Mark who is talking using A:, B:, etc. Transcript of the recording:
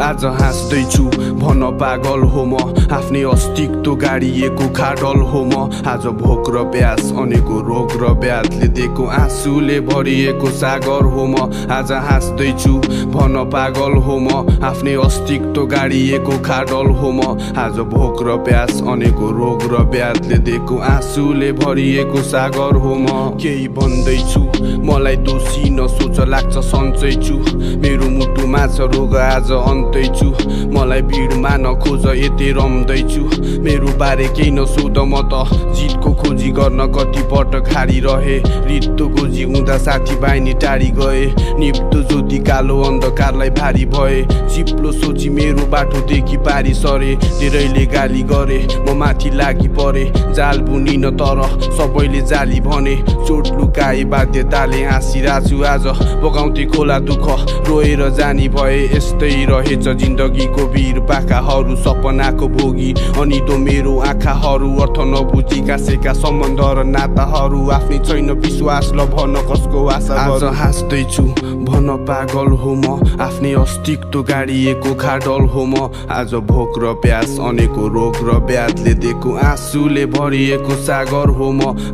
A: आज हाँस्दैछु भन पागल हो म आफ्नै अस्तित्व गाडिएको खाडल हो म आज भोक र प्यास अनेको रोग र व्याधले दिएको आँसुले भरिएको सागर हो म आज हाँस्दैछु भन पागल हो म आफ्नै अस्तित्व गाडिएको खाडल हो म आज भोक र प्यास अनेको रोग र व्याधले दिएको आँसुले भरिएको सागर हो म केही भन्दैछु मलाई दोषी नसोच लाग्छ सन्चै छु मेरो मुटुमा छ रोग आज अन्तै छु मलाई भिडमा नखोज यतै रम्दैछु मेरो बारे केही नसोध म त जितको खोजी गर्न कति पटक हारिरहे रित्तो खोजी हुँदा साथीभाइ नि टाढी गए निप्तो ज्योति कालो अन्धकारलाई भारी भए चिप्लो सोची मेरो बाटोदेखि पारी सरे धेरैले गाली गरे म माथि लागि परे जाल बुनिन तर सबैले जाली भने चोट लुकाए बाध्यताले हाँसिरहेछु आज बगाउँथे खोला दुःख रोएर जानी भए यस्तै रहेछ जिन्दगीको भिर पाखाहरू सपनाको भोगी अनि तो मेरो आँखाहरू अर्थ नबुझी कासेका सम्बन्ध र नाताहरू आफ्नै छैन विश्वास ल भन कसको आशा आज हाँस्दैछु भन पागल हो म आफ्नै अस्तित्व गाडिएको खाडल हो म आज भोक र प्यास अनेको रोग र व्याधले दिएको आँसुले भरिएको सागर हो म